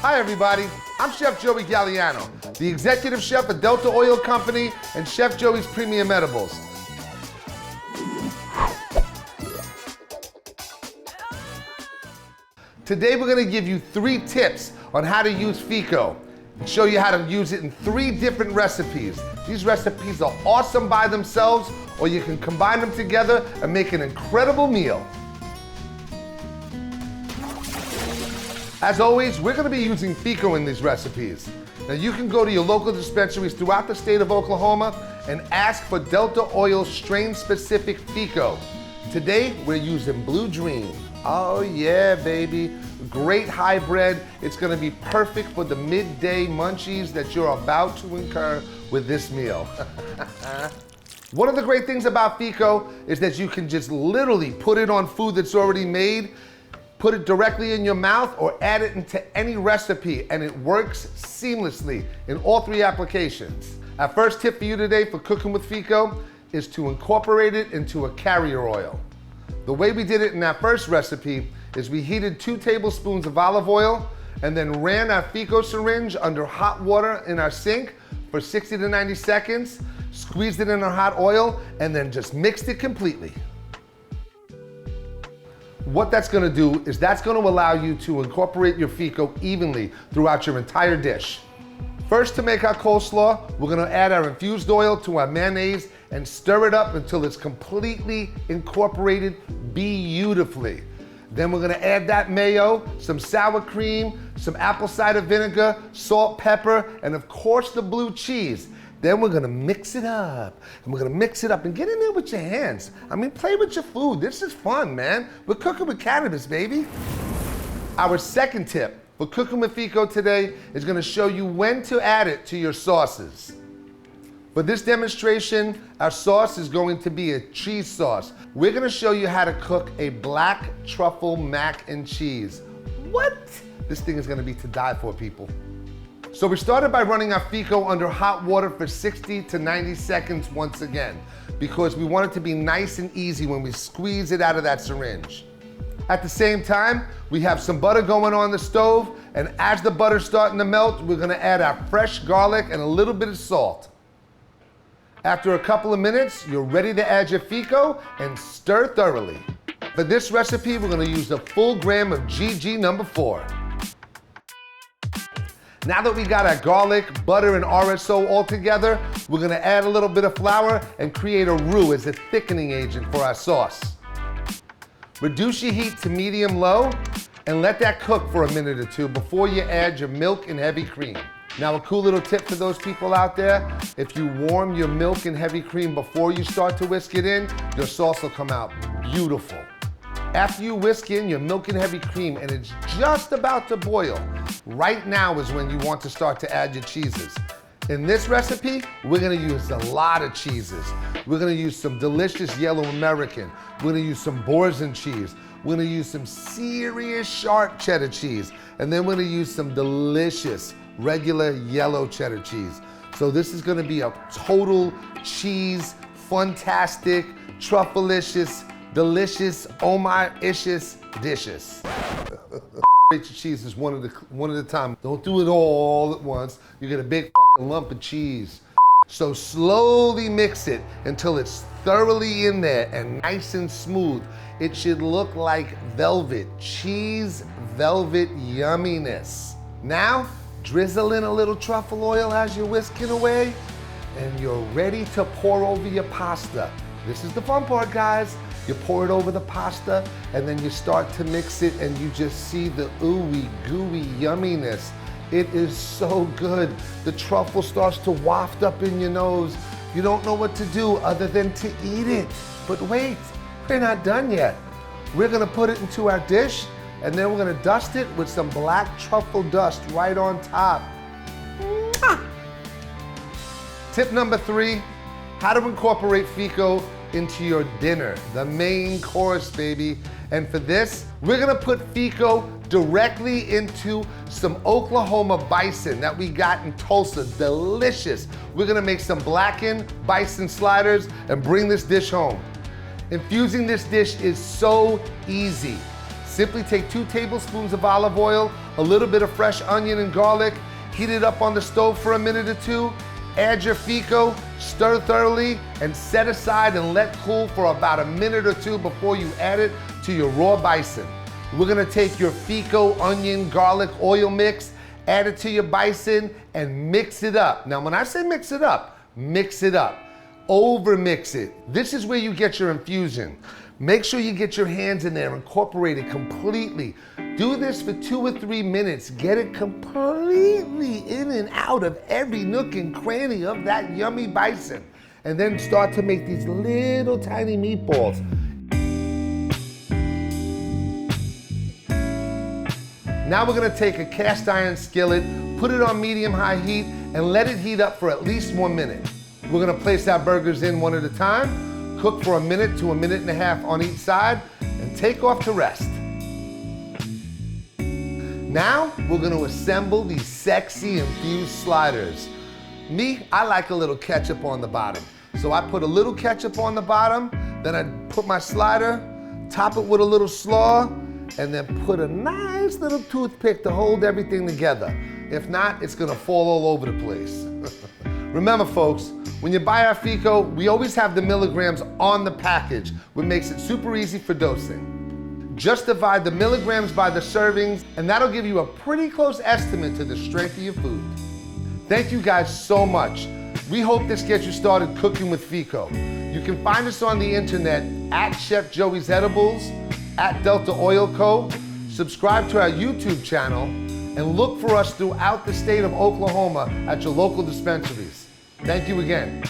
Hi everybody, I'm Chef Joey Galeano, the executive chef at Delta Oil Company and Chef Joey's Premium Edibles. Today we're gonna give you 3 tips on how to use FECO and show you how to use it in 3 different recipes. These recipes are awesome by themselves, or you can combine them together and make an incredible meal. As always, we're gonna be using FECO in these recipes. Now you can go to your local dispensaries throughout the state of Oklahoma and ask for Delta Oil strain-specific FECO. Today, we're using Blue Dream. Oh yeah, baby. Great hybrid. It's gonna be perfect for the midday munchies that you're about to incur with this meal. One of the great things about FECO is that you can just literally put it on food that's already made, put it directly in your mouth, or add it into any recipe, and it works seamlessly in all 3 applications. Our first tip for you today for cooking with FECO is to incorporate it into a carrier oil. The way we did it in our first recipe is we heated 2 tablespoons of olive oil and then ran our FECO syringe under hot water in our sink for 60 to 90 seconds, squeezed it in our hot oil, and then just mixed it completely. What that's gonna do is that's gonna allow you to incorporate your FECO evenly throughout your entire dish. First, to make our coleslaw, we're gonna add our infused oil to our mayonnaise and stir it up until it's completely incorporated beautifully. Then we're gonna add that mayo, some sour cream, some apple cider vinegar, salt, pepper, and of course the blue cheese. Then we're gonna mix it up, and we're gonna mix it up and get in there with your hands. I mean, play with your food. This is fun, man. We're cooking with cannabis, baby. Our second tip for cooking with FECO today is gonna show you when to add it to your sauces. For this demonstration, our sauce is going to be a cheese sauce. We're gonna show you how to cook a black truffle mac and cheese. What? This thing is gonna be to die for, people. So we started by running our FECO under hot water for 60 to 90 seconds once again, because we want it to be nice and easy when we squeeze it out of that syringe. At the same time, we have some butter going on the stove, and as the butter's starting to melt, we're gonna add our fresh garlic and a little bit of salt. After a couple of minutes, you're ready to add your FECO and stir thoroughly. For this recipe, we're gonna use a full gram of GG number 4. Now that we got our garlic, butter, and RSO all together, we're gonna add a little bit of flour and create a roux as a thickening agent for our sauce. Reduce your heat to medium-low and let that cook for a minute or 2 before you add your milk and heavy cream. Now, a cool little tip for those people out there: if you warm your milk and heavy cream before you start to whisk it in, your sauce will come out beautiful. After you whisk in your milk and heavy cream and it's just about to boil, right now is when you want to start to add your cheeses. In this recipe, we're gonna use a lot of cheeses. We're gonna use some delicious yellow American. We're gonna use some Boursin cheese. We're gonna use some serious sharp cheddar cheese. And then we're gonna use some delicious regular yellow cheddar cheese. So this is gonna be a total cheese, fantastic, truffleicious, delicious, oh my-icious dishes. Your cheese is one at a time. Don't do it all at once. You get a big lump of cheese. So slowly mix it until it's thoroughly in there and nice and smooth. It should look like velvet, cheese velvet yumminess. Now, drizzle in a little truffle oil as you're whisking away, and you're ready to pour over your pasta. This is the fun part, guys. You pour it over the pasta, and then you start to mix it, and you just see the ooey gooey yumminess. It is so good. The truffle starts to waft up in your nose. You don't know what to do other than to eat it. But wait, we're not done yet. We're gonna put it into our dish, and then we're gonna dust it with some black truffle dust right on top. Mwah! Tip number 3, how to incorporate FECO into your dinner, the main course, baby. And for this, we're gonna put FECO directly into some Oklahoma bison that we got in Tulsa. Delicious. We're gonna make some blackened bison sliders and bring this dish home. Infusing this dish is so easy. Simply take 2 tablespoons of olive oil, a little bit of fresh onion and garlic, heat it up on the stove for a minute or two, add your FECO, stir thoroughly, and set aside and let cool for about a minute or two before you add it to your raw bison. We're gonna take your FECO onion garlic oil mix, add it to your bison, and mix it up. Now, when I say mix it up, over mix it. This is where you get your infusion. Make sure you get your hands in there, incorporate it completely. Do this for 2 or 3 minutes. Get it completely in and out of every nook and cranny of that yummy bison. And then start to make these little tiny meatballs. Now we're gonna take a cast iron skillet, put it on medium-high heat, and let it heat up for at least 1 minute. We're gonna place our burgers in one at a time, cook for 1 minute to 1.5 minutes on each side, and take off to rest. Now, we're gonna assemble these sexy infused sliders. Me, I like a little ketchup on the bottom. So I put a little ketchup on the bottom, then I put my slider, top it with a little slaw, and then put a nice little toothpick to hold everything together. If not, it's gonna fall all over the place. Remember folks, when you buy our FECO, we always have the milligrams on the package, which makes it super easy for dosing. Just divide the milligrams by the servings, and that'll give you a pretty close estimate to the strength of your food. Thank you guys so much. We hope this gets you started cooking with FECO. You can find us on the internet at Chef Joey's Edibles, at Delta Oil Co. Subscribe to our YouTube channel, and look for us throughout the state of Oklahoma at your local dispensaries. Thank you again.